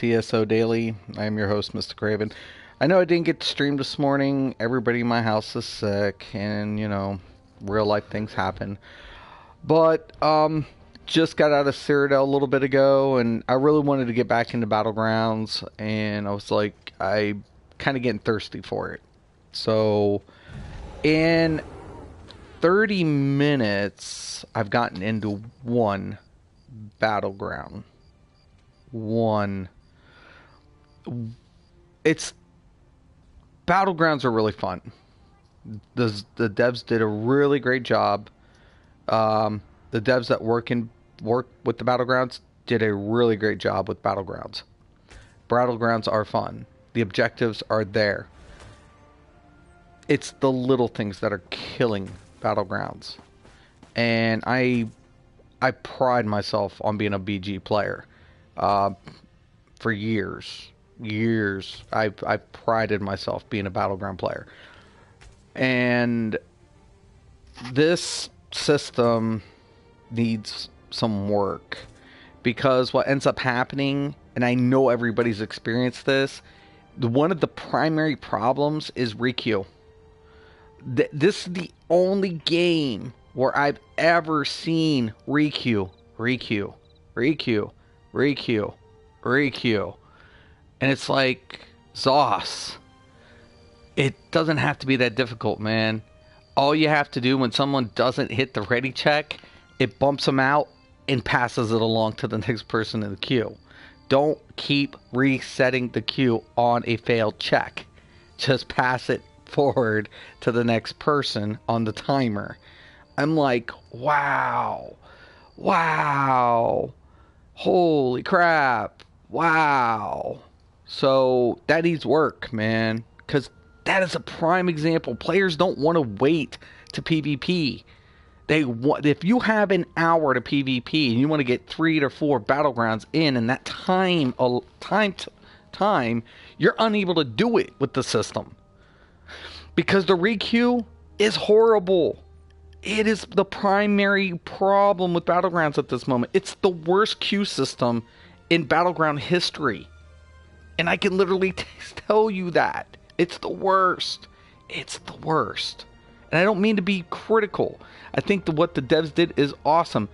ESO Daily. I am your host, Mysticraven. I know I didn't get to stream this morning. Everybody in my house is sick, and real life things happen. But just got out of Cyrodiil a little bit ago, and I really wanted to get back into Battlegrounds, and I was like, I kind of getting thirsty for it. So in 30 minutes, I've gotten into one battleground. One. It's Battlegrounds are really fun. The devs did a really great job. The devs that work with the Battlegrounds did a really great job with Battlegrounds. Battlegrounds are fun. The objectives are there. It's the little things that are killing Battlegrounds. And I pride myself on being a BG player. For years, I prided myself being a Battleground player. And this system needs some work. Because what ends up happening, and I know everybody's experienced this, one of the primary problems is requeue. This is the only game where I've ever seen requeue. And it's like, Zos. It doesn't have to be that difficult, man. All you have to do when someone doesn't hit the ready check, it bumps them out and passes it along to the next person in the queue. Don't keep resetting the queue on a failed check. Just pass it forward to the next person on the timer. I'm like, wow. Holy crap. Wow. So that needs work, man. Because that is a prime example. Players don't want to wait to PvP. If you have an hour to PvP and you want to get 3 to 4 battlegrounds in that time, you're unable to do it with the system. Because the requeue is horrible. It is the primary problem with Battlegrounds at this moment. It's the worst queue system in Battleground history. And I can literally tell you that. It's the worst. It's the worst. And I don't mean to be critical. I think what the devs did is awesome.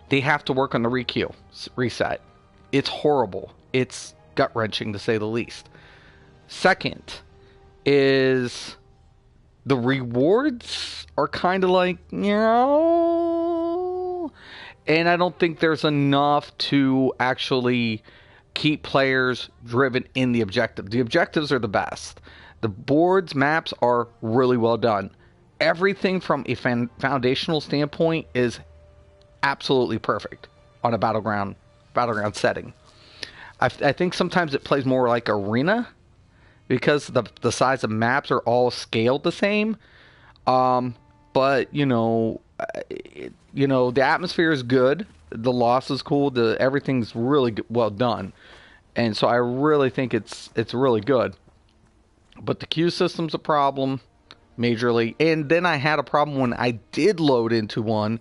They have to work on the requeue reset. It's horrible. It's gut-wrenching to say the least. Second is the rewards are kind of like, and I don't think there's enough to actually keep players driven in the objective. The objectives are the best. The boards, maps are really well done. Everything from a foundational standpoint is absolutely perfect on a battleground setting. I think sometimes it plays more like arena because the size of maps are all scaled the same. But the atmosphere is good. The loss is cool. Everything's really well done, and so I really think it's really good. But the queue system's a problem, majorly. And then I had a problem when I did load into one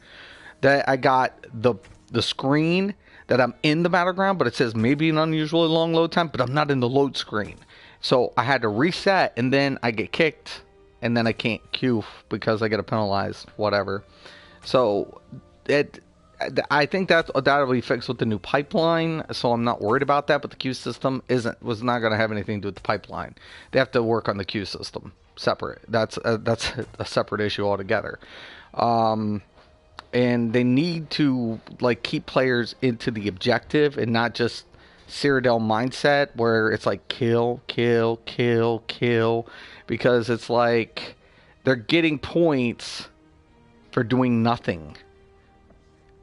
that I got the screen that I'm in the battleground, but it says maybe an unusually long load time, but I'm not in the load screen. So I had to reset, and then I get kicked, and then I can't queue because I get a penalized whatever. So I think that'll be fixed with the new pipeline, so I'm not worried about that. But the queue system was not going to have anything to do with the pipeline. They have to work on the queue system separate. That's a separate issue altogether. And they need to keep players into the objective and not just Cyrodiil mindset where it's like kill, because it's like they're getting points for doing nothing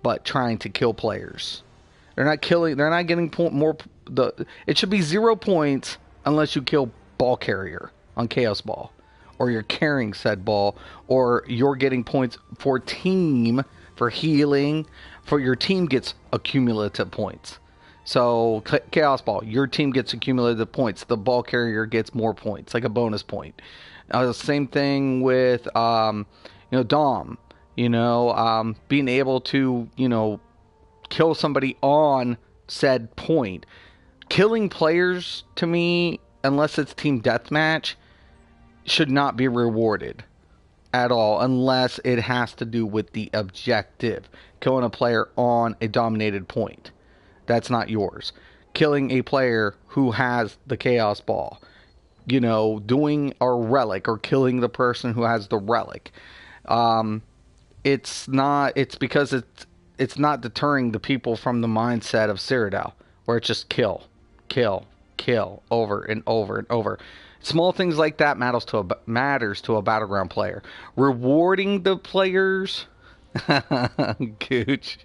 but trying to kill players. They're not getting it should be 0 points unless you kill ball carrier on Chaos Ball, or you're carrying said ball, or you're getting points for team, for healing, for your team gets accumulative points. So Chaos Ball, your team gets accumulative points. The ball carrier gets more points, like a bonus point. Same thing with Dom. Being able to kill somebody on said point killing players, to me, unless it's team deathmatch, should not be rewarded at all unless it has to do with the objective. Killing a player on a dominated point. That's not yours. Killing a player who has the Chaos Ball. You know, doing a relic or killing the person who has the relic. It's because it's not deterring the people from the mindset of Cyrodiil, where it's just kill, kill, kill over and over and over. Small things like that matters to a Battleground player. Rewarding the players, Gooch.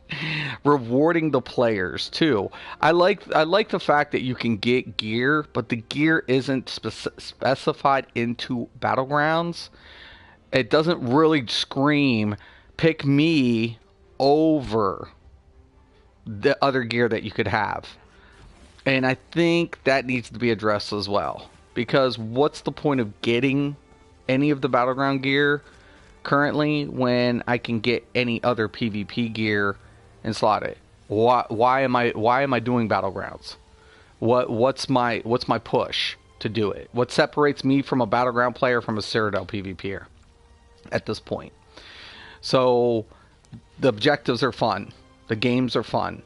Rewarding the players too. I like the fact that you can get gear, but the gear isn't specified into Battlegrounds. It doesn't really scream, pick me over the other gear that you could have. And I think that needs to be addressed as well. Because what's the point of getting any of the Battleground gear currently when I can get any other PvP gear and slot it? Why am I doing Battlegrounds? What's my push to do it? What separates me from a Battleground player from a Cyrodiil PvPer at this point? So the objectives are fun. The games are fun.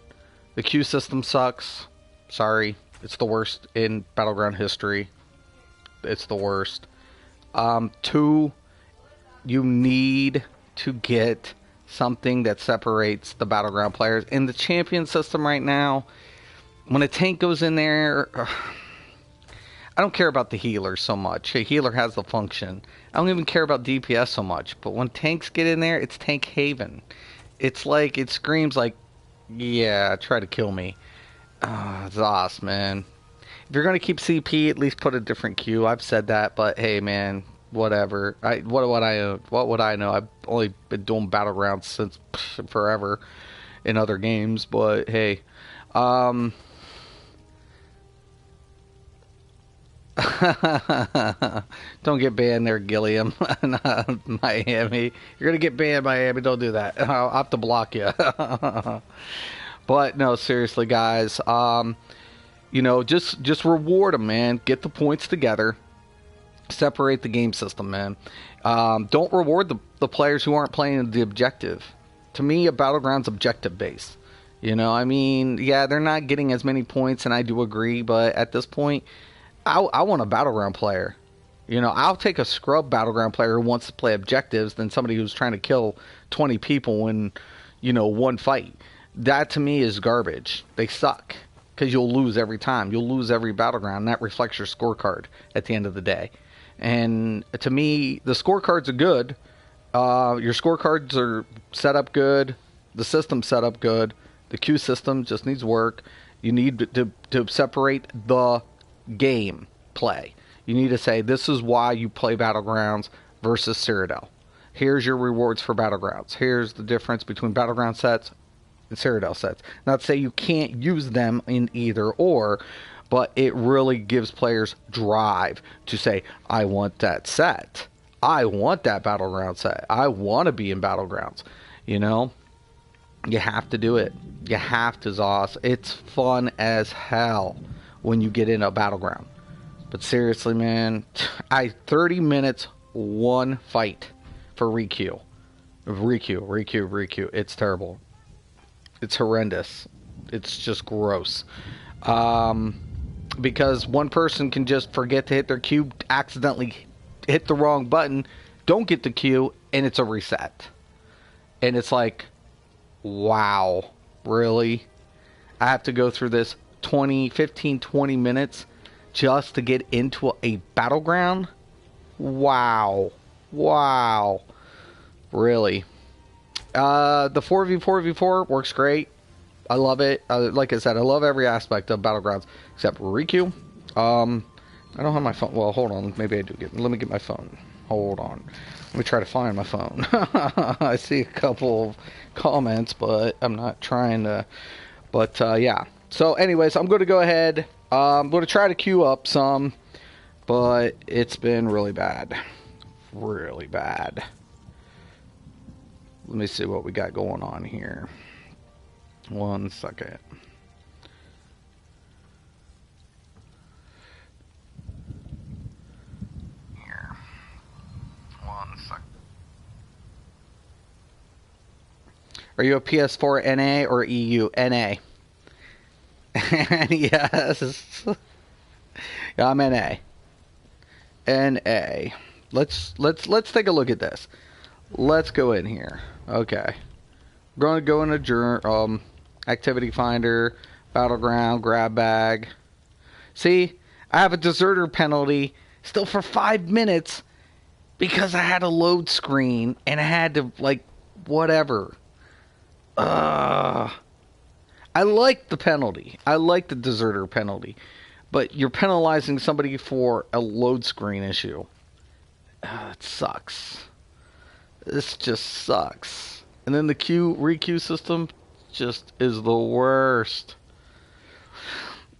The queue system sucks. Sorry. It's the worst in Battleground history. It's the worst. 2, you need to get something that separates the Battleground players. In the champion system right now, when a tank goes in there, I don't care about the healer so much. A healer has the function. I don't even care about DPS so much. But when tanks get in there, it's tank haven. It's like, it screams like, yeah, try to kill me. Zos, man. If you're going to keep CP, at least put a different queue. I've said that, but hey, man, whatever. What would I know? I've only been doing Battlegrounds since forever in other games, but hey. Don't get banned there, Gilliam. Miami. You're going to get banned, Miami. Don't do that. I'll have to block you. But no, seriously, guys. You know, just reward them, man. Get the points together. Separate the game system, man. Don't reward the players who aren't playing the objective. To me, a Battleground's objective based. You know, I mean, yeah, they're not getting as many points, and I do agree. But at this point, I want a Battleground player. You know, I'll take a scrub Battleground player who wants to play objectives than somebody who's trying to kill 20 people in, you know, one fight. That to me is garbage. They suck. Because you'll lose every time. You'll lose every Battleground. And that reflects your scorecard at the end of the day. And to me, the scorecards are good. Your scorecards are set up good. The system's set up good. The queue system just needs work. You need to separate the game play. You need to say, this is why you play Battlegrounds versus Cyrodiil. Here's your rewards for Battlegrounds. Here's the difference between Battleground sets and Cyrodiil sets. Not to say you can't use them in either or, but it really gives players drive to say, I want that set. I want that Battleground set. I want to be in Battlegrounds. You know? You have to do it. You have to, Zoss. It's fun as hell when you get in a Battleground. But seriously, man, 30 minutes, one fight for requeue. Requeue. It's terrible. It's horrendous. It's just gross. Because one person can just forget to hit their queue, accidentally hit the wrong button, don't get the queue, and it's a reset. And it's like, wow, really? I have to go through this 15, 20 minutes just to get into a Battleground? Wow. Really? The 4v4v4 works great. I love it. Like I said, I love every aspect of Battlegrounds except requeue. I don't have my phone. Well, hold on. Maybe I do let me get my phone. Hold on. Let me try to find my phone. I see a couple of comments, but I'm not trying to. But yeah. So anyways, I'm going to go ahead. I'm going to try to queue up some, but it's been really bad. Really bad. Let me see what we got going on here. 1 second. Are you a PS4 NA or EU? NA. Yes. Yeah, I'm NA. NA. Let's take a look at this. Let's go in here. Okay. We're going to go into activity finder, battleground, grab bag. See, I have a deserter penalty still for 5 minutes because I had a load screen and I had to, like, whatever. I like the penalty. I like the deserter penalty. But you're penalizing somebody for a load screen issue. It sucks. This just sucks. And then the re-queue system just is the worst.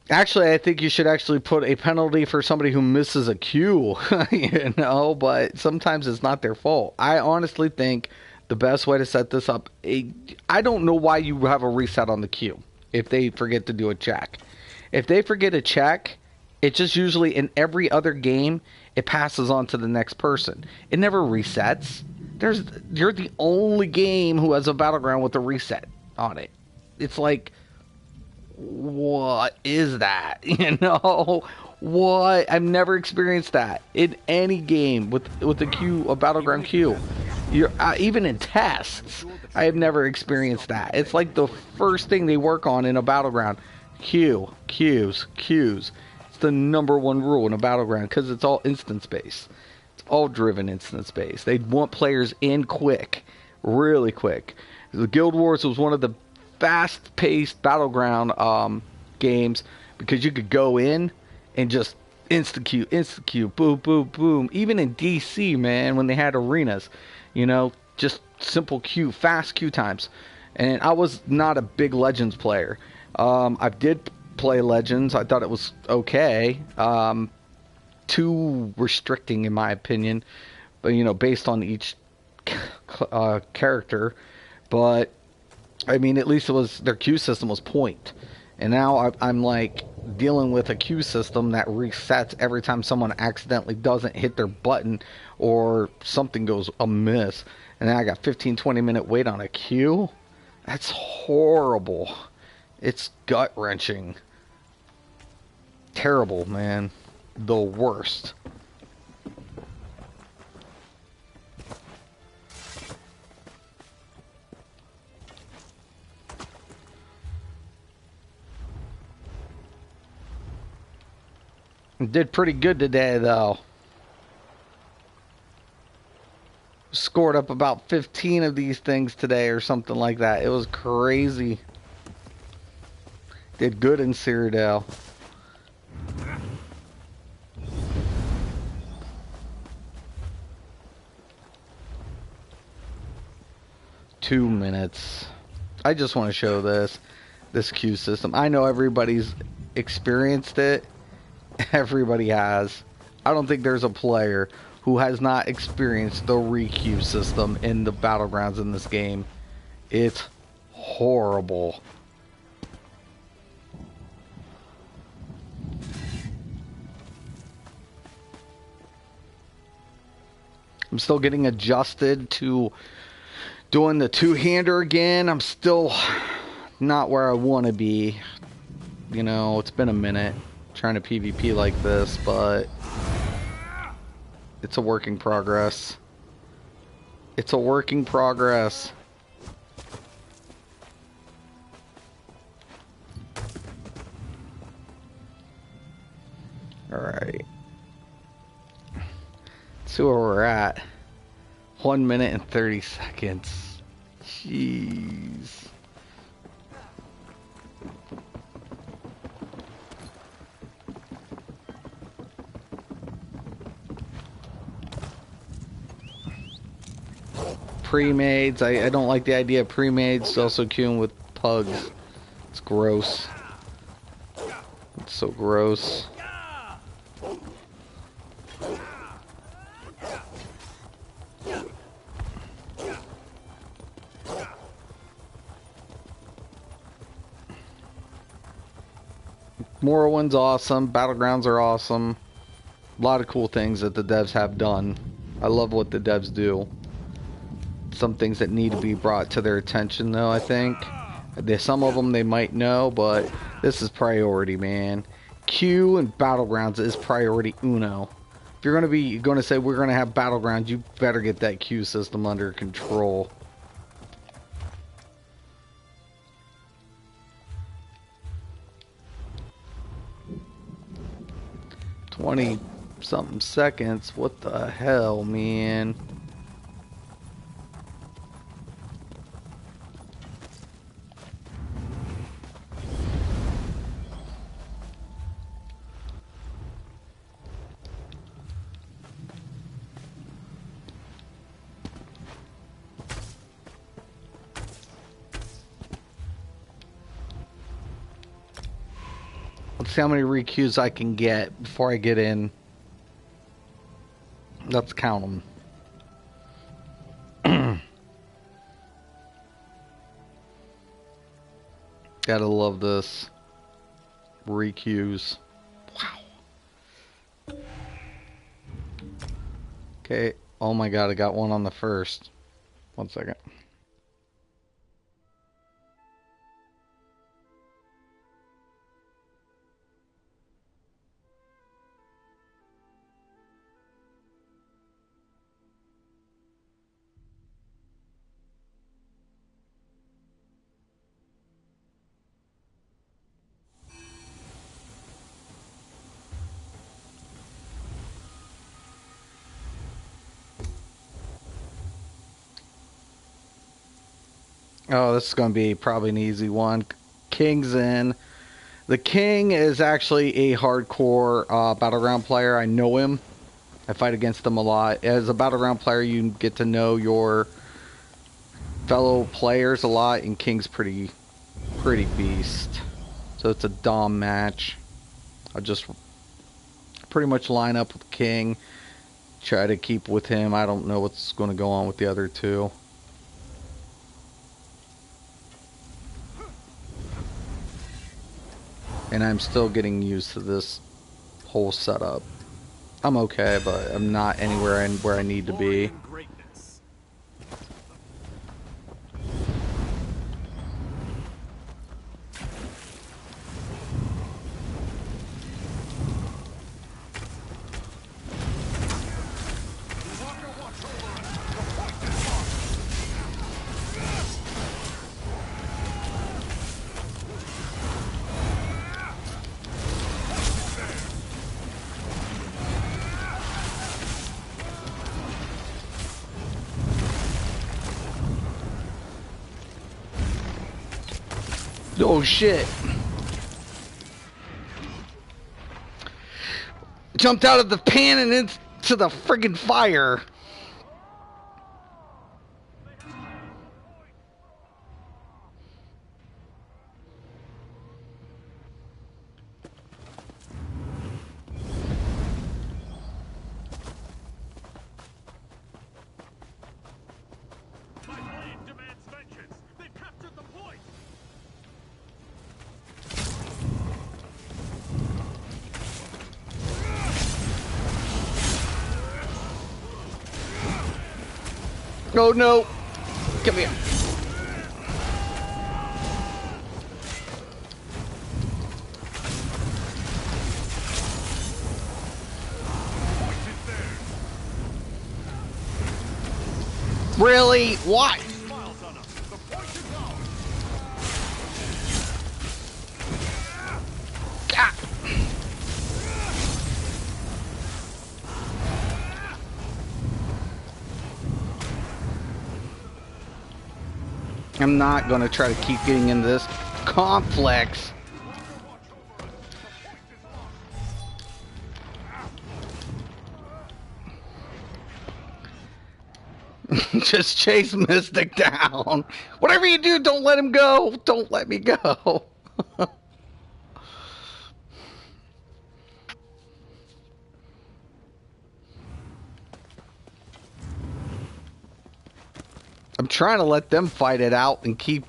Actually, I think you should actually put a penalty for somebody who misses a queue, you know, but sometimes it's not their fault. I honestly think the best way to set this up, I don't know why you have a reset on the queue if they forget to do a check. If they forget a check, it just usually in every other game, it passes on to the next person. It never resets. You're the only game who has a battleground with a reset on it. It's like, what is that? You know, what? I've never experienced that in any game with a battleground queue. Even in tests, I have never experienced that. It's like the first thing they work on in a battleground. Queues. It's the number one rule in a battleground because it's all instance based. It's all driven instance based. They want players in quick, really quick. The Guild Wars was one of the fast-paced battleground games because you could go in and just insta queue, boom, boom, boom. Even in DC, man, when they had arenas, you know, just simple queue, fast queue times. And I was not a big Legends player. I did play Legends. I thought it was okay. Too restricting, in my opinion, but you know, based on each character. But I mean, at least their queue system was point. And now I'm like dealing with a queue system that resets every time someone accidentally doesn't hit their button or something goes amiss. And then I got 15-20 minute wait on a queue. That's horrible. It's gut-wrenching. Terrible, man. The worst. Did pretty good today, though. Scored up about 15 of these things today or something like that. It was crazy. Did good in Cyrodiil. Two minutes. I just want to show this queue system. I know everybody's experienced it. Everybody has. I don't think there's a player who has not experienced the re-queue system in the Battlegrounds in this game. It's horrible. I'm still getting adjusted to doing the two-hander again. I'm still not where I want to be. You know, it's been a minute trying to PvP like this, but it's a work in progress. It's a work in progress. Alright. Let's see where we're at. 1 minute and 30 seconds. Jeez. Pre-mades. I don't like the idea of pre-mades. Also queuing with pugs. It's gross. It's so gross. Morrowind's awesome. Battlegrounds are awesome. A lot of cool things that the devs have done. I love what the devs do. some things that need to be brought to their attention, though, I think. Some of them they might know, but this is priority, man. Q and Battlegrounds is priority uno. If you're going to say we're going to have Battlegrounds, you better get that Q system under control. $20-something seconds. What the hell, man? Let's see how many requeues I can get before I get in. Let's count them. Gotta love this. Requeues. Wow. Okay. Oh my god, I got one on the first. 1 second. Oh, this is going to be probably an easy one. King's in. The King is actually a hardcore Battleground player. I know him. I fight against him a lot. As a Battleground player, you get to know your fellow players a lot, and King's pretty beast. So it's a Dom match. I'll just pretty much line up with King. Try to keep with him. I don't know what's going to go on with the other two. And I'm still getting used to this whole setup. I'm okay, but I'm not anywhere where I need to be. Oh shit. Jumped out of the pan and into the friggin' fire. Oh no! Come here. Really? Why? I'm not going to try to keep getting into this complex. Just chase Mystic down. Whatever you do, don't let him go. Don't let me go. I'm trying to let them fight it out and keep...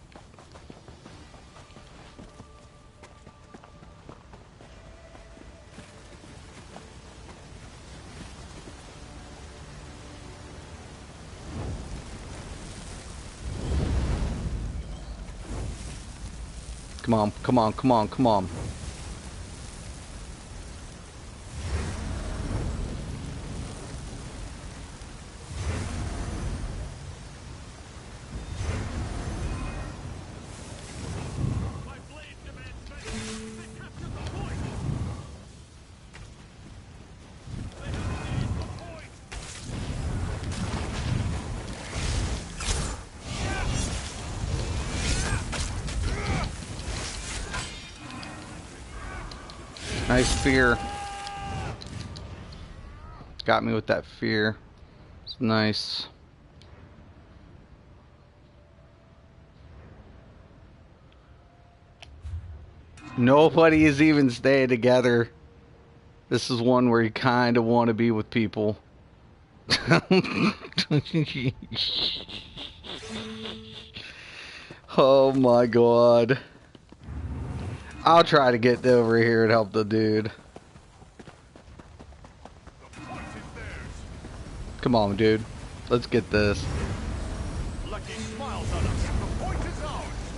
Come on, come on, come on, come on. Nice fear. Got me with that fear. It's nice. Nobody is even staying together. This is one where you kind of want to be with people. Oh my god. I'll try to get over here and help the dude. Come on, dude. Let's get this.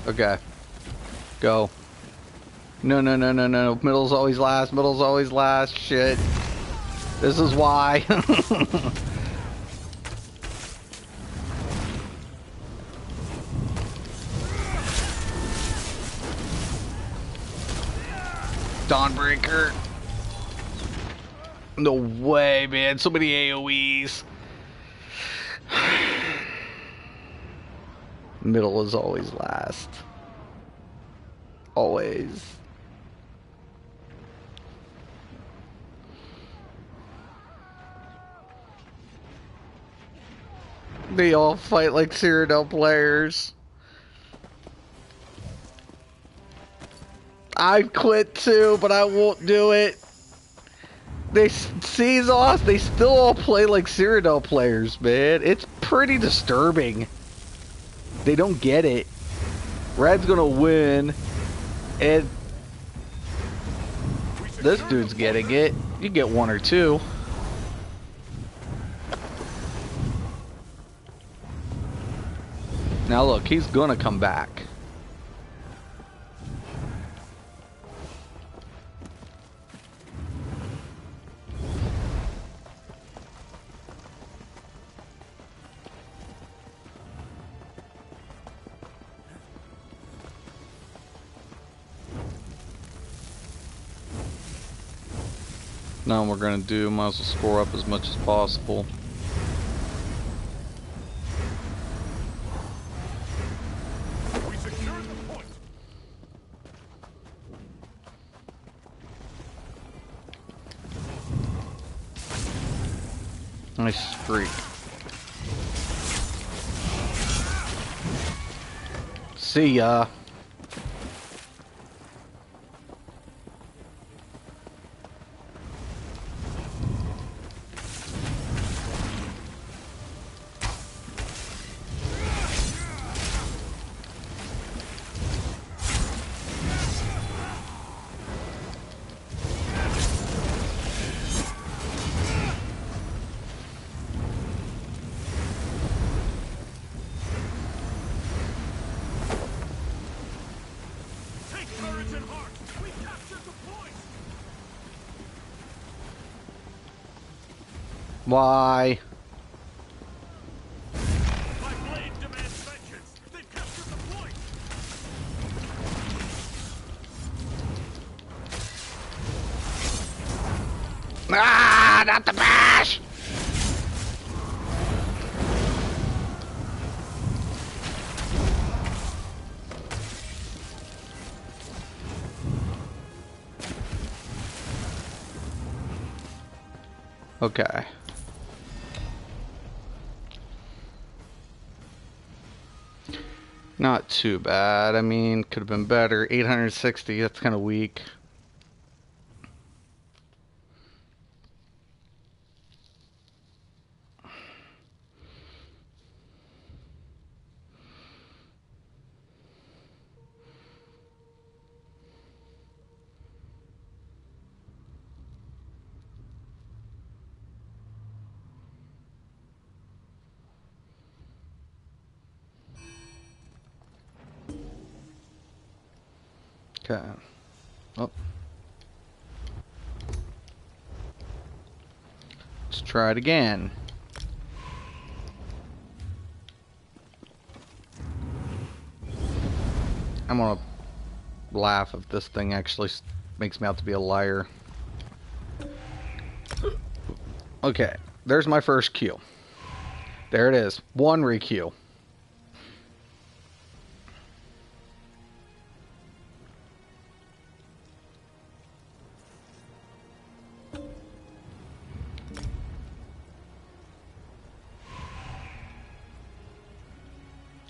Okay. Go. No, no, no, no, no. Middle's always last. Middle's always last. Shit. This is why. Dawnbreaker. No way, man. So many AoEs. Middle is always last. Always. They all fight like Cyrodiil players. I'd quit too, but I won't do it. They seize off. They still all play like Cyrodiil players, man. It's pretty disturbing. They don't get it. Red's gonna win, and this dude's getting it. You get one or two. Now look, he's gonna come back. Now we're gonna do, might as well score up as much as possible. We secured the point. Nice streak. See ya. Why? My blade demands vengeance. They've captured the point. Ah, not the bash! Okay. Not too bad. I mean, could have been better. 860, that's kind of weak. Okay. Oh. Let's try it again. I'm gonna laugh if this thing actually makes me out to be a liar. Okay, there's my first queue. There it is. One re-queue.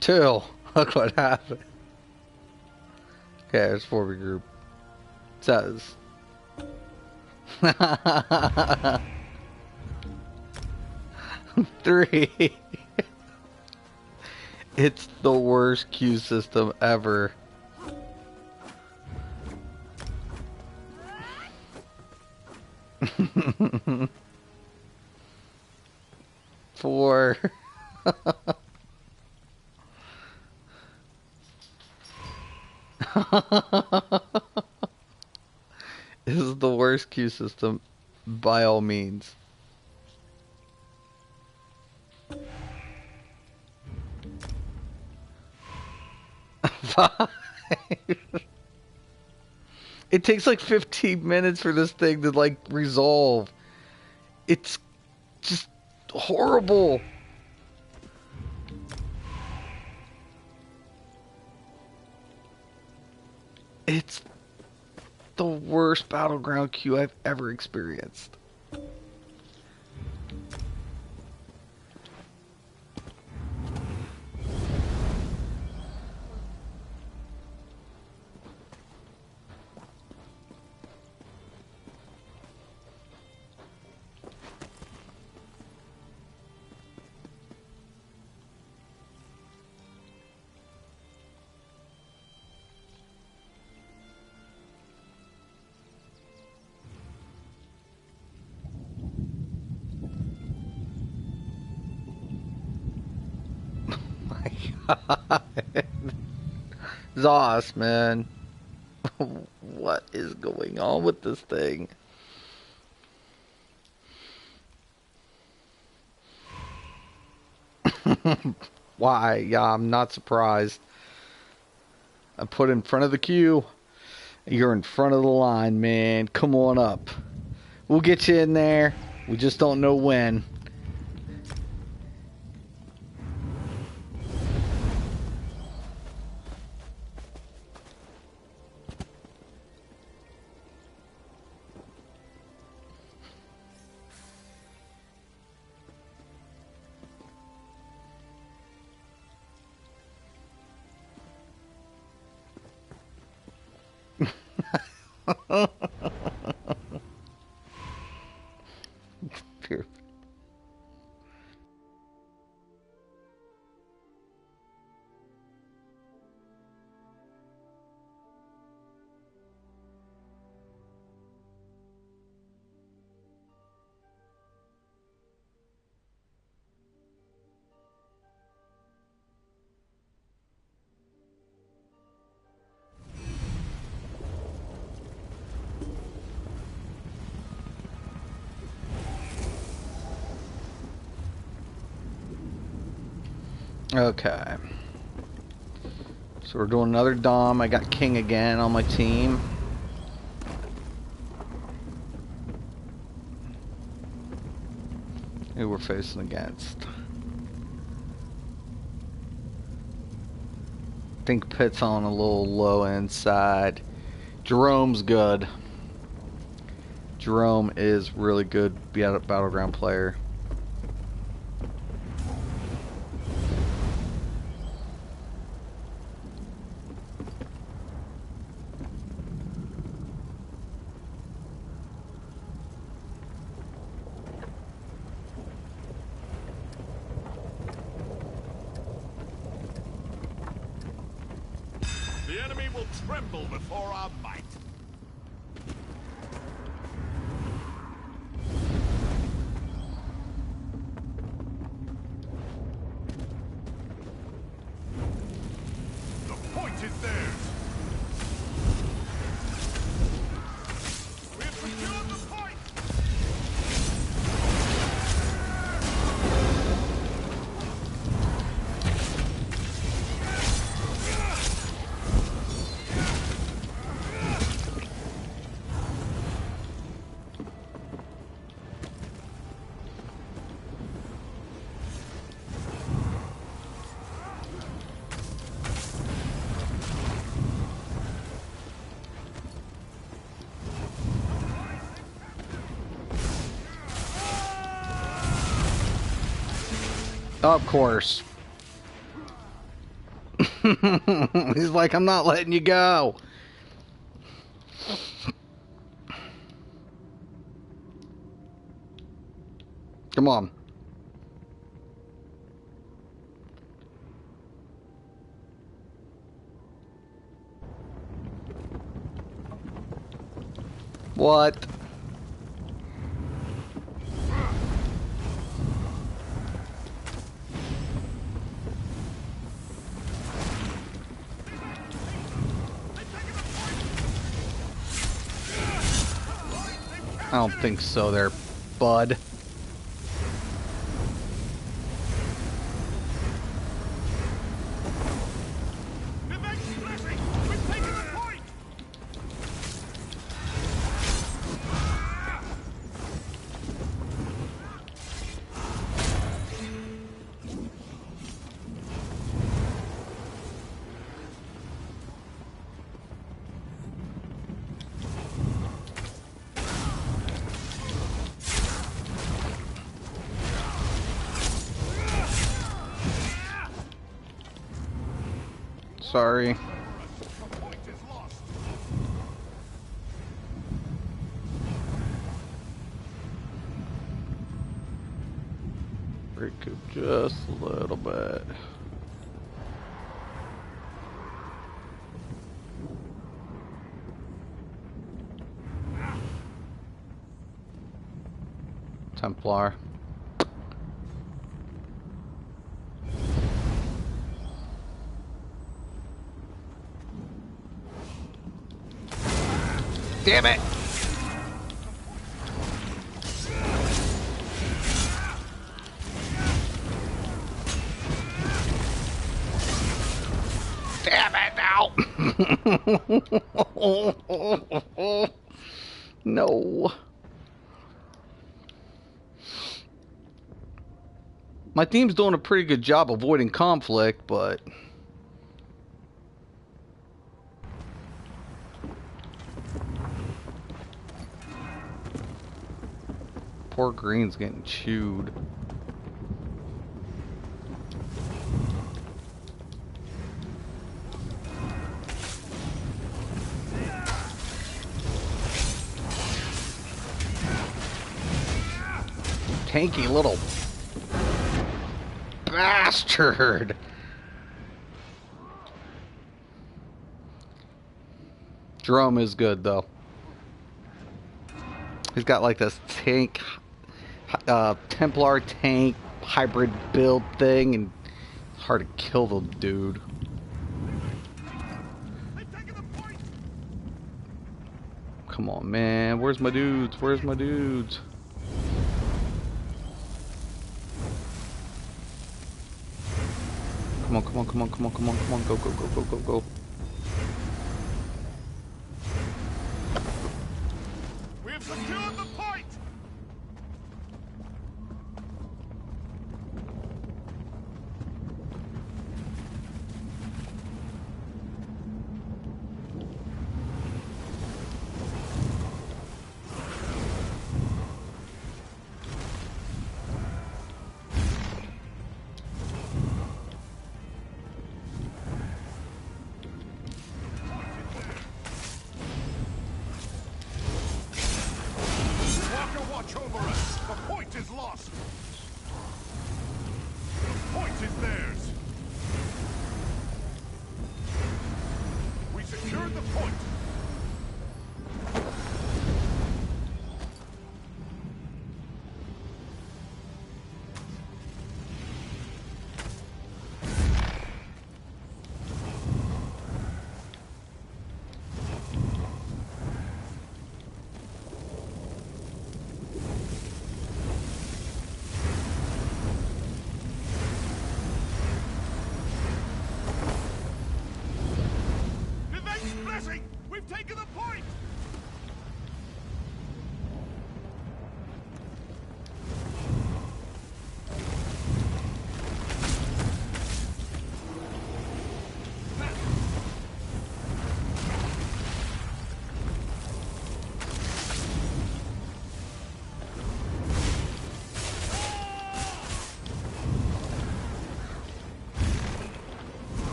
Two. Look what happened. Okay, there's 4 group. It says. Three. It's the worst queue system ever. Four. This is the worst queue system by all means. Five. It takes like 15 minutes for this thing to like resolve. It's just horrible. It's the worst battleground queue I've ever experienced. My God. Zos, man. What is going on with this thing? Why? Yeah, I'm not surprised. I put in front of the queue. You're in front of the line, man. Come on up. We'll get you in there. We just don't know when. Okay. So we're doing another Dom. I got King again on my team. Who we're facing against. I think Pitt's on a little low end side. Jerome's good. Jerome is really good battleground player. The enemy will tremble before our might. The point is theirs. Of course. He's like, I'm not letting you go. Come on. What? I don't think so there, bud. Sorry. Break it just a little bit. Templar. Damn it! Damn it now! No. My team's doing a pretty good job avoiding conflict, but poor Green's getting chewed. Tanky little bastard. Jerome is good though. He's got like this tank, Templar tank hybrid build thing, and it's hard to kill the dude. Come on, man. Where's my dudes? Where's my dudes? Come on, come on, come on, come on, come on, come on. Go, go, go, go, go, go. We have secured the point! Watch over us! The point is lost! The point is theirs! We secured the point! Blessing!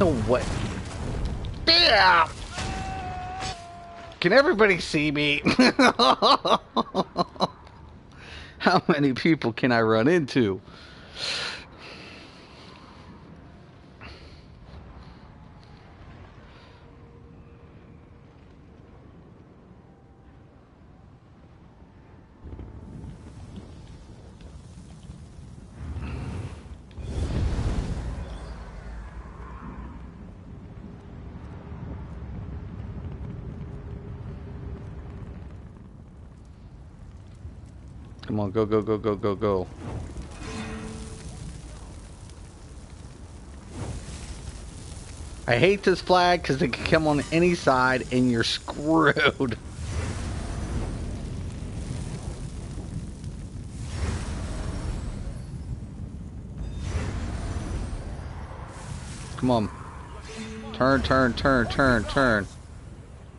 No way. Yeah! Can everybody see me? How many people can I run into? Come on, go, go, go, go, go, go. I hate this flag because it can come on any side and you're screwed. Come on. Turn, turn, turn, turn, turn.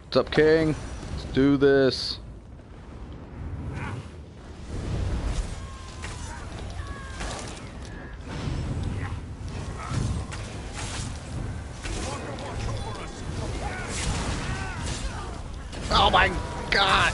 What's up, King? Let's do this. Oh my god!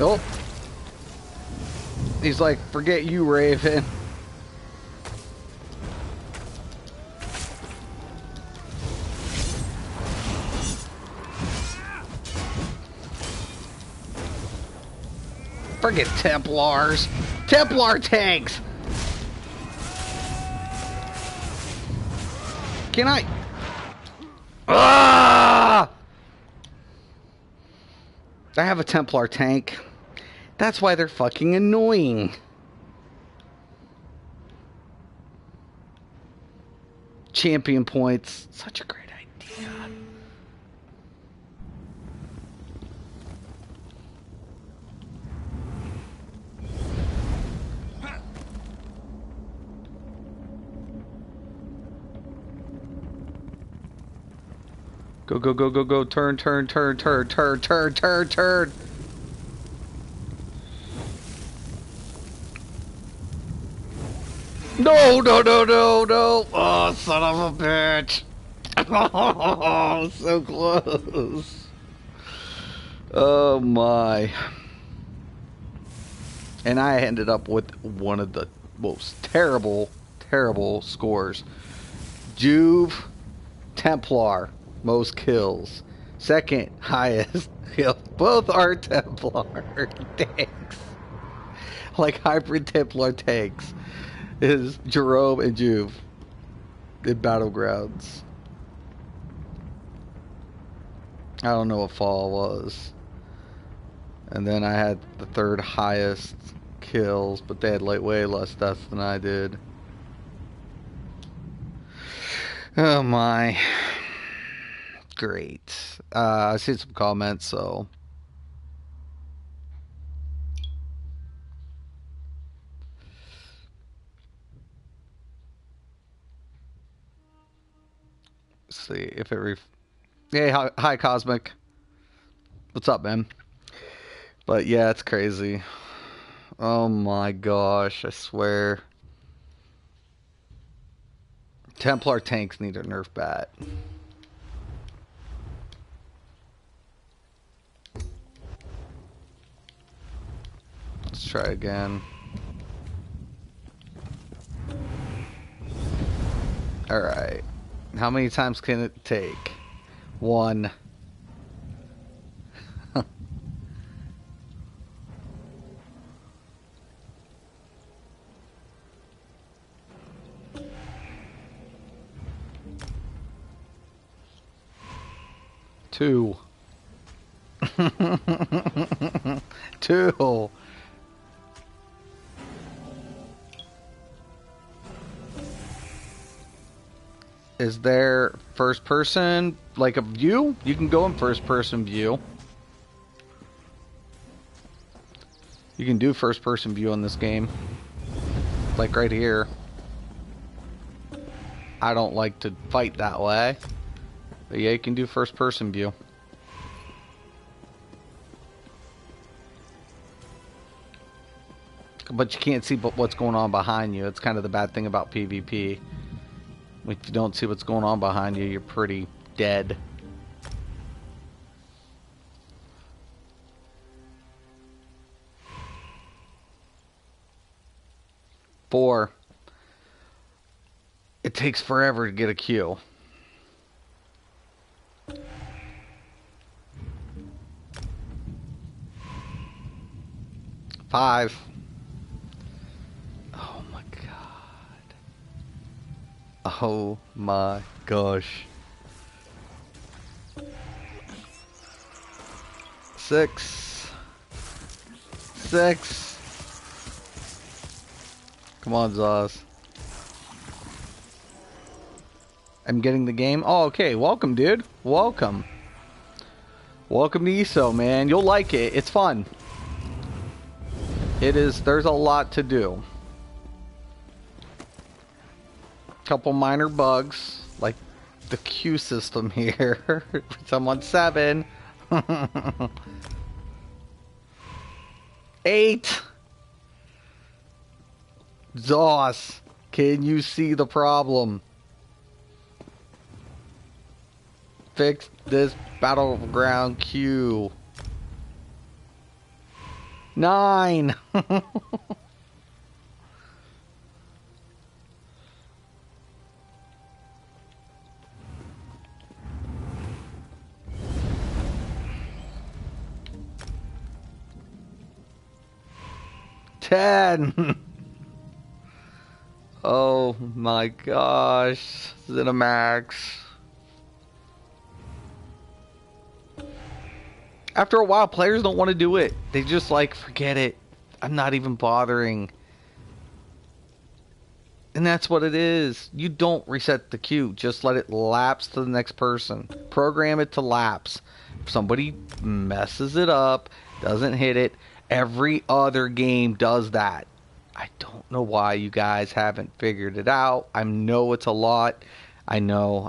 Oh. He's like, forget you, Raven. Forget Templars. Templar tanks! Can I? Ah! I have a Templar tank. That's why they're fucking annoying. Champion points. Such a great idea. Go, go, go, go, go. Turn, turn, turn, turn, turn, turn, turn, turn. No, no, no, no, no. Oh, son of a bitch. Oh, so close. Oh, my. And I ended up with one of the most terrible, terrible scores. Juve, Templar, most kills. Second highest kill. Both are Templar tanks. Like hybrid Templar tanks. Is Jerome and Juve in Battlegrounds. I don't know what fall was. And then I had the third highest kills, but they had like way less deaths than I did. Oh my. Great. I see some comments, so. See if it hey, hi Cosmic. What's up, man? But yeah, it's crazy. Oh my gosh, I swear. Templar tanks need a nerf bat. Let's try again. Alright. How many times can it take? One. Two. Two. Is there first person, like a view? You can go in first person view. You can do first person view in this game. Like right here. I don't like to fight that way. But yeah, you can do first person view. But you can't see what's going on behind you. It's kind of the bad thing about PvP. If you don't see what's going on behind you, you're pretty dead. Four. It takes forever to get a queue. Five. Oh my god. Oh my gosh. Six. Come on, Zaz. I'm getting the game. Oh, okay. Welcome, dude. Welcome. Welcome to ESO, man. You'll like it. It's fun. It is. There's a lot to do. Couple minor bugs, like the queue system here. I'm on 7. 8. Zoss, can you see the problem? Fix this battleground queue. 9. 10. Oh my gosh. Cinemax. After a while, players don't want to do it. They just like, forget it. I'm not even bothering. And that's what it is. You don't reset the queue. Just let it lapse to the next person. Program it to lapse. If somebody messes it up, doesn't hit it, every other game does that. I don't know why you guys haven't figured it out. I know it's a lot. I know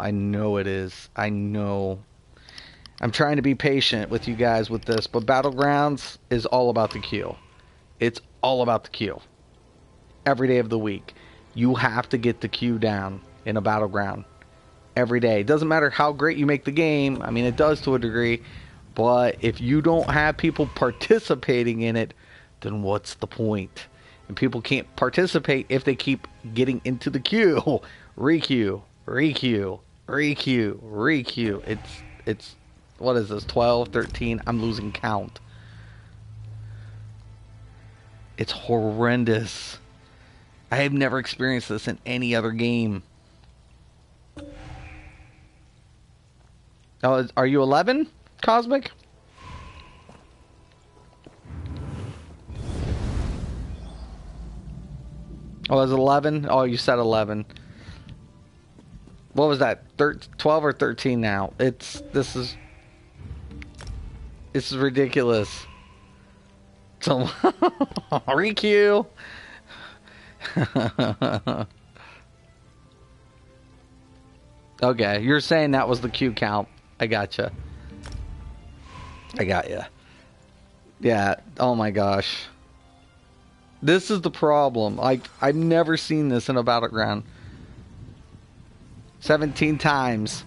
it is. I know. I'm trying to be patient with you guys with this, but Battlegrounds is all about the queue. It's all about the queue. Every day of the week. You have to get the queue down in a Battleground. Every day. It doesn't matter how great you make the game. I mean, it does to a degree. But if you don't have people participating in it, then what's the point? And people can't participate if they keep getting into the queue. Re-queue. Re-queue. Re-queue. Re-queue. It's what is this, 12, 13? I'm losing count. It's horrendous. I have never experienced this in any other game. Oh, are you 11, Cosmic? Oh, is it 11? Oh, you said 11. What was that? 12 or 13 now? This is ridiculous. So, requeue. Okay, you're saying that was the queue count. I gotcha. I got ya. Yeah. Oh my gosh. This is the problem. I've never seen this in a Battleground. 17 times.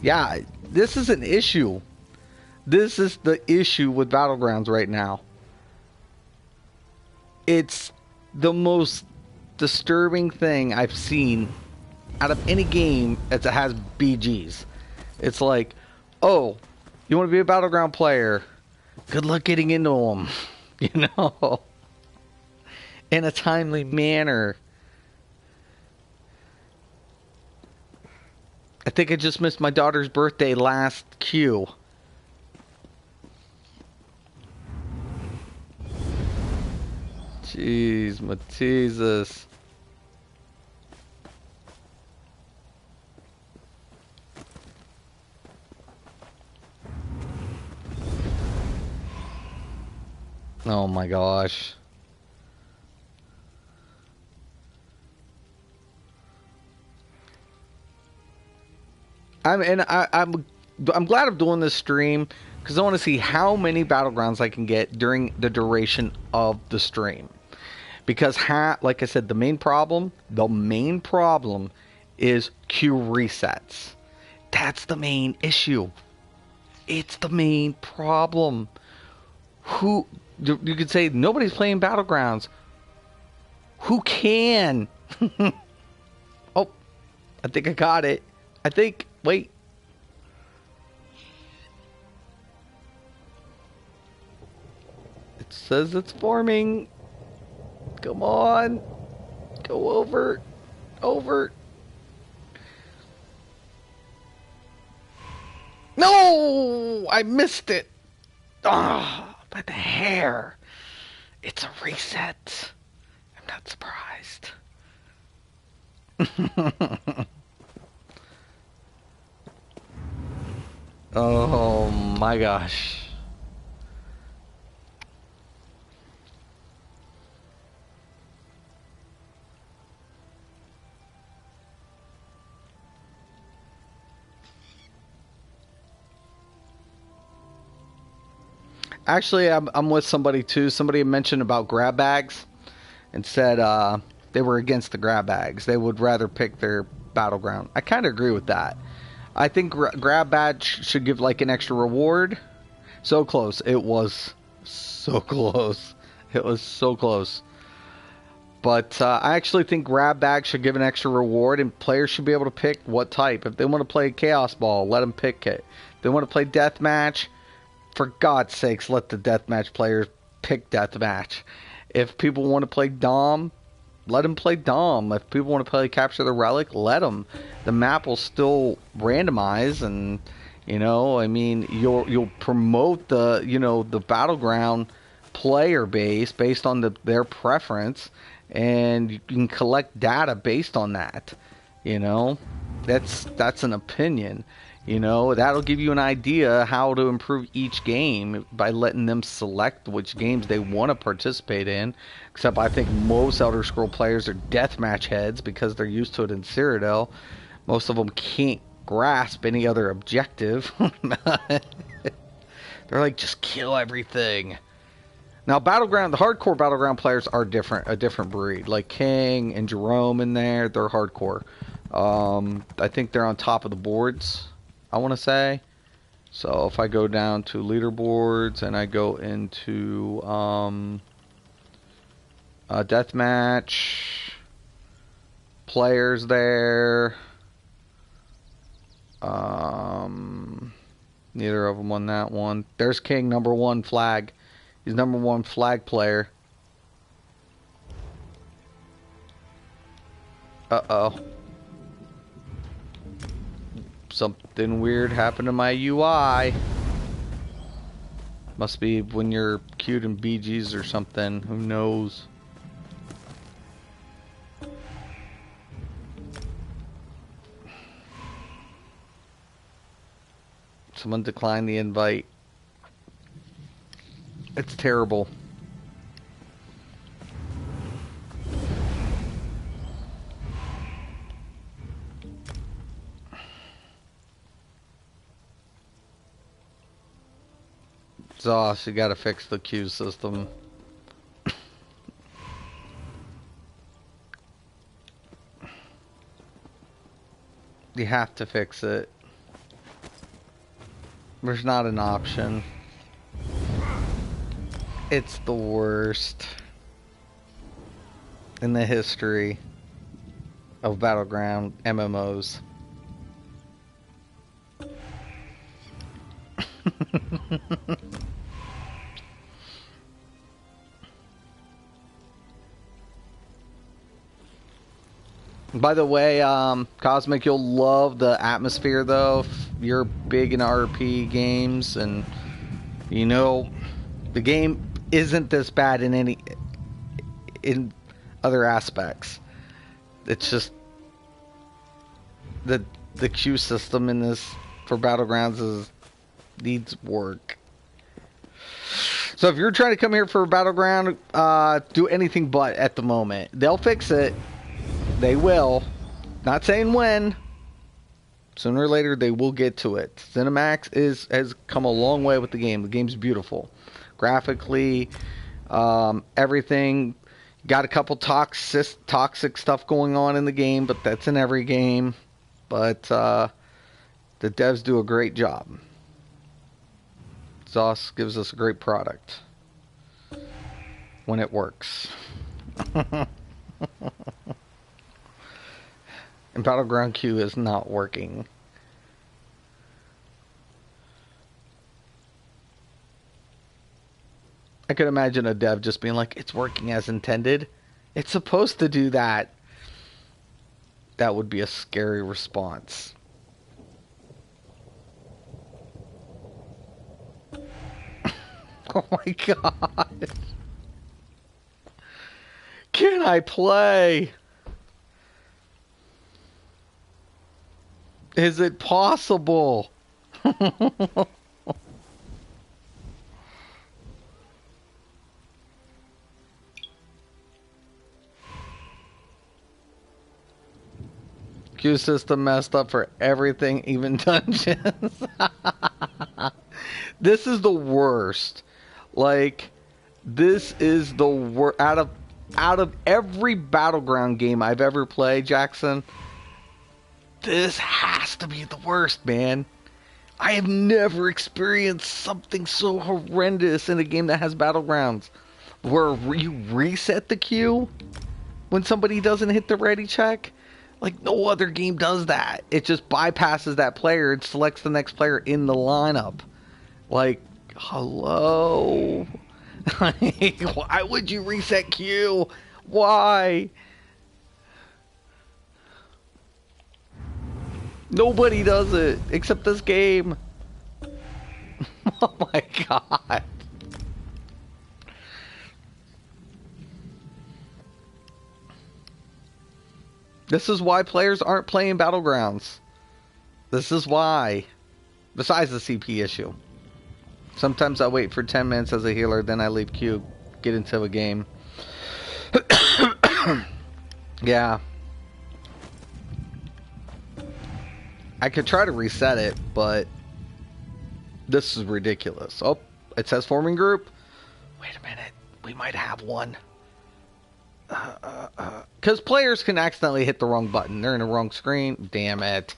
Yeah, this is an issue. This is the issue with Battlegrounds right now. It's the most disturbing thing I've seen out of any game that has BGs. It's like, oh, you want to be a Battleground player? Good luck getting into them. You know? In a timely manner. I think I just missed my daughter's birthday last queue. Jeez, Mateesus. Oh my gosh. I'm glad I'm doing this stream because I want to see how many battlegrounds I can get during the duration of the stream. Because like I said, the main problem is queue resets. That's the main issue. It's the main problem. Who you could say nobody's playing Battlegrounds. Who can? Oh, I think I got it. Wait. It says it's forming. Come on. Go over. Over. No! I missed it. Ah, by the hair. It's a reset. I'm not surprised. Oh my gosh. Actually, I'm with somebody too. Somebody mentioned about grab bags and said they were against the grab bags. They would rather pick their battleground. I kind of agree with that. I think grab badge should give like an extra reward. So close. It was so close. It was so close. But I actually think grab bag should give an extra reward, and players should be able to pick what type. If they want to play Chaos Ball, let them pick it. If they want to play Deathmatch, for God's sakes, let the Deathmatch players pick Deathmatch. If people want to play Dom, let them play Dom. If people want to play Capture the Relic, let them. The map will still randomize, and I mean, you'll promote the battleground player base based on their preference, and you can collect data based on that. That's an opinion. That'll give you an idea how to improve each game by letting them select which games they want to participate in. Except I think most Elder Scroll players are deathmatch heads because they're used to it in Cyrodiil. Most of them can't grasp any other objective. They're like, just kill everything. Now, the hardcore Battleground players are a different breed. Like King and Jerome in there, they're hardcore. I think they're on top of the boards, I want to say. So if I go down to leaderboards and I go into deathmatch players there, neither of them on that one. There's King, #1 flag. He's #1 flag player. Uh-oh. Something weird happened to my UI. Must be when you're queued in BGs or something. Who knows? Someone declined the invite. It's terrible. Zoss, you gotta fix the queue system. You have to fix it. There's not an option. It's the worst in the history of Battleground MMOs. By the way, Cosmic, you'll love the atmosphere though. If you're big in RP games, and the game isn't this bad in in other aspects. It's just the queue system in this for Battlegrounds needs work. So if you're trying to come here for a Battleground, do anything but at the moment. They'll fix it. They will. Not saying when. Sooner or later, they will get to it. Cinemax has come a long way with the game. The game's beautiful. Graphically, everything. Got a couple toxic stuff going on in the game, but that's in every game. But the devs do a great job. Sauce gives us a great product when it works. And Battleground Q is not working. I could imagine a dev just being like, it's working as intended. It's supposed to do that. That would be a scary response. Oh my god. Can I play? Is it possible? Queue system messed up for everything, even dungeons. This is the worst. Like, this is the worst. Out of every Battleground game I've ever played, Jackson, this has to be the worst, man. I have never experienced something so horrendous in a game that has Battlegrounds. Where you reset the queue when somebody doesn't hit the ready check. Like, no other game does that. It just bypasses that player and selects the next player in the lineup. Like, hello? Why would you reset queue? Why? Nobody does it except this game. Oh my god. This is why players aren't playing Battlegrounds. This is why. Besides the CP issue. Sometimes I wait for 10 minutes as a healer, then I leave queue, get into a game. Yeah. I could try to reset it, but this is ridiculous. Oh, it says forming group. Wait a minute. We might have one. Because players can accidentally hit the wrong button. They're in the wrong screen. Damn it.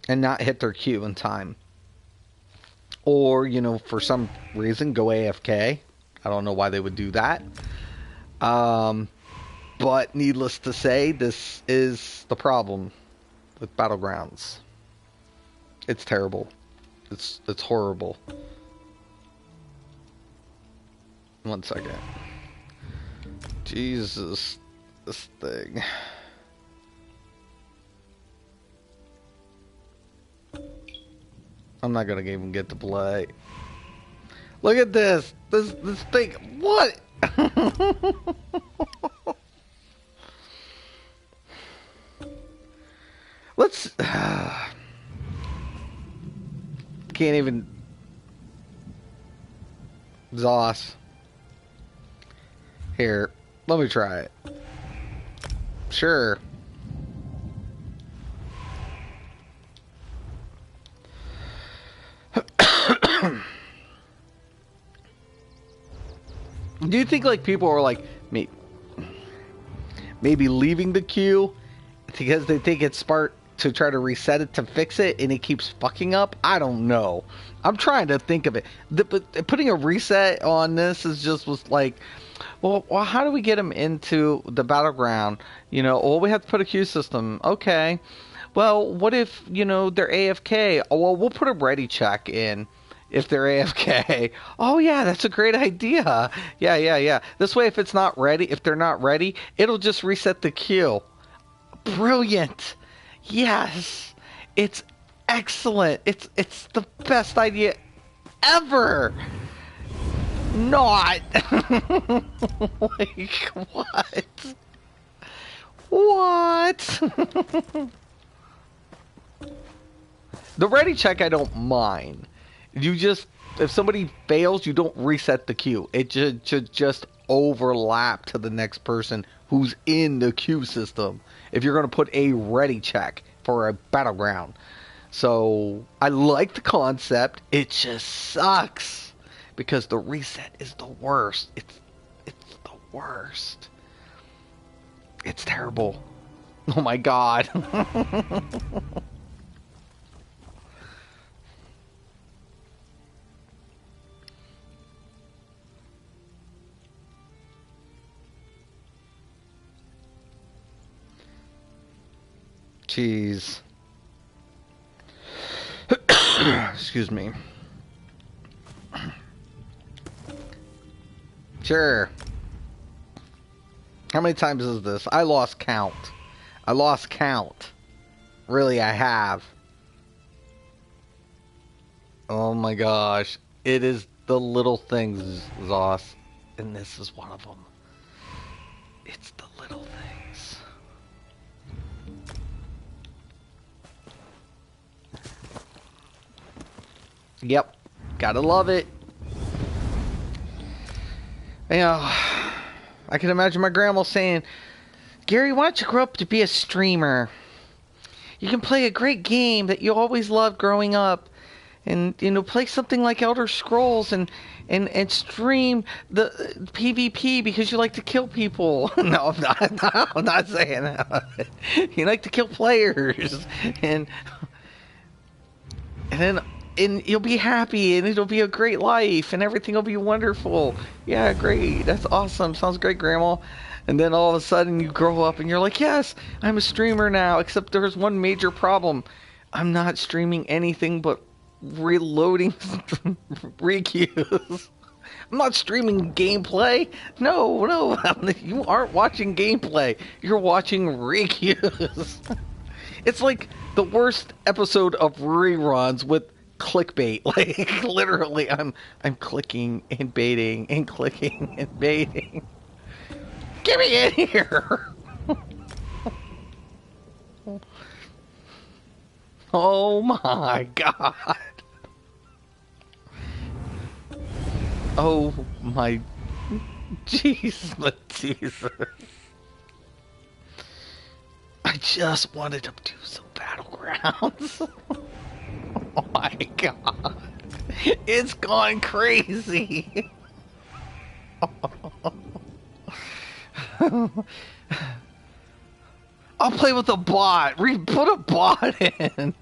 And not hit their queue in time. Or, you know, for some reason, go AFK. I don't know why they would do that. But needless to say, this is the problem with Battlegrounds. It's terrible. It's horrible. One second. Jesus, this thing. I'm not gonna even get to play. Look at this. This thing. What? Let's. Can't even. Zoss. Here, let me try it. Sure. Do you think like people are like maybe leaving the queue because they think it's smart to try to reset it to fix it and it keeps fucking up? I don't know. I'm trying to think of it. But putting a reset on this was like, well, how do we get them into the Battleground? You know, well, we have to put a queue system. Okay. Well, what if, you know, they're AFK? Oh, well, we'll put a ready check in if they're AFK. Oh, yeah, that's a great idea. Yeah. This way, if it's not ready, if they're not ready, it'll just reset the queue. Brilliant. Yes. It's excellent. It's the best idea ever. not. Like, what? What? The ready check I don't mind. You just, if somebody fails, you don't reset the queue. It should just overlap to the next person who's in the queue system. If you're going to put a ready check for a battleground. So I like the concept. It just sucks because the reset is the worst. It's the worst. It's terrible. Oh my god. Jeez. Excuse me. Sure. How many times is this? I lost count. I lost count. Really, I have. Oh my gosh. It is the little things, Zoss. And this is one of them. It's the little things. Yep. Gotta love it. You know, I can imagine my grandma saying, Gary, why don't you grow up to be a streamer? You can play a great game that you always loved growing up. And, you know, play something like Elder Scrolls and stream the PvP because you like to kill people. No, I'm not. No, I'm not saying that. You like to kill players. And then you'll be happy and it'll be a great life and everything will be wonderful. Yeah, great. That's awesome. Sounds great, Grandma. And then all of a sudden you grow up and you're like, yes, I'm a streamer now, except there's one major problem. I'm not streaming anything but reloading requeues. I'm not streaming gameplay. No, you aren't watching gameplay. You're watching requeues. It's like the worst episode of reruns with clickbait. Like literally, I'm clicking and baiting and clicking and baiting. Get me in here. Oh my god. Oh my Jesus. I just wanted to do some Battlegrounds. Oh my god. It's gone crazy. I'll play with a bot. Put a bot in.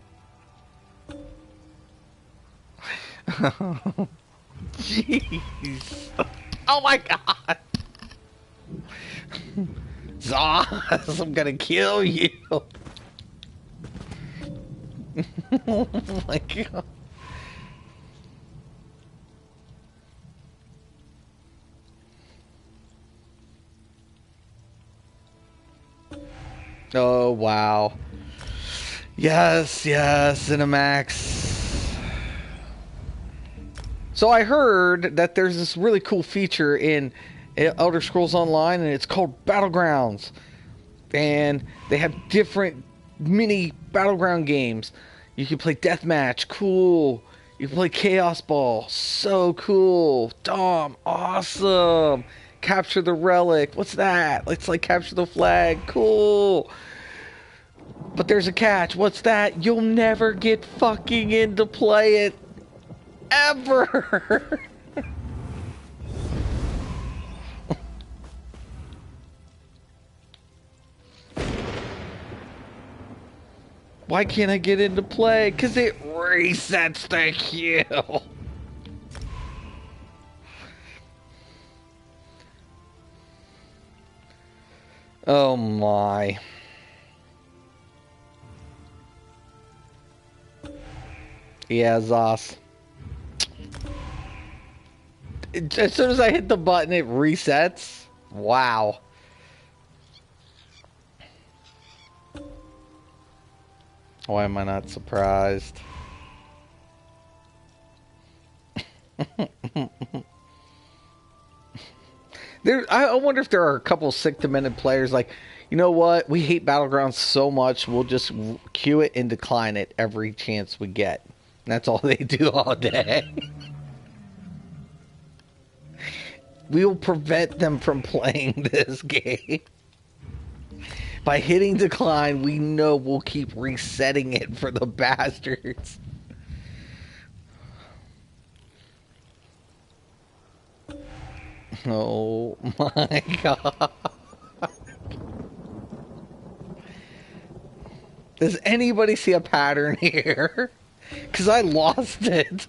Jeez. Oh my god. Zoss, I'm gonna kill you. Oh my god. Oh wow. Yes, Cinemax. So I heard that there's this really cool feature in Elder Scrolls Online, and it's called Battlegrounds. And they have different mini Battleground games. You can play Deathmatch, cool. You can play Chaos Ball, so cool. Dom, awesome. Capture the Relic, what's that? It's like Capture the Flag, cool. But there's a catch, what's that? You'll never get fucking in to play it. Ever. Why can't I get into play? Because it resets the queue. Oh my. Yeah, Zoss. As soon as I hit the button, it resets. Wow. Why am I not I wonder if there are a couple sick, demented players like, you know what? We hate Battlegrounds so much, we'll just queue it and decline it every chance we get. And that's all they do all day. We will prevent them from playing this game. By hitting decline, we know we'll keep resetting it for the bastards. Oh my god. Does anybody see a pattern here? Because I lost it.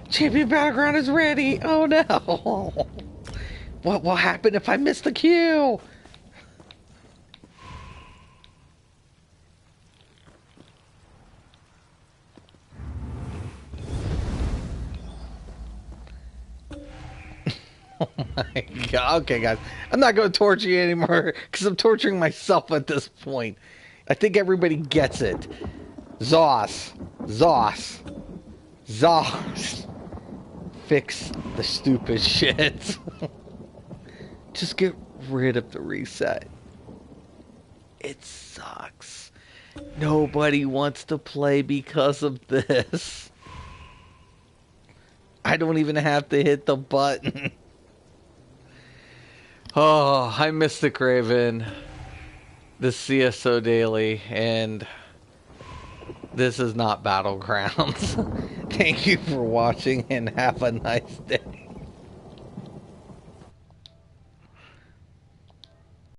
Champion Battleground is ready. Oh no. What will happen if I miss the queue? Oh my god. Okay, guys. I'm not going to torture you anymore because I'm torturing myself at this point. I think everybody gets it. Zos. Zos. Zos. Fix the stupid shit. Just get rid of the reset. It sucks. Nobody wants to play because of this. I don't even have to hit the button. Oh, I'm Mysticraven. This ESO Daily, and this is not Battlegrounds. Thank you for watching, and have a nice day.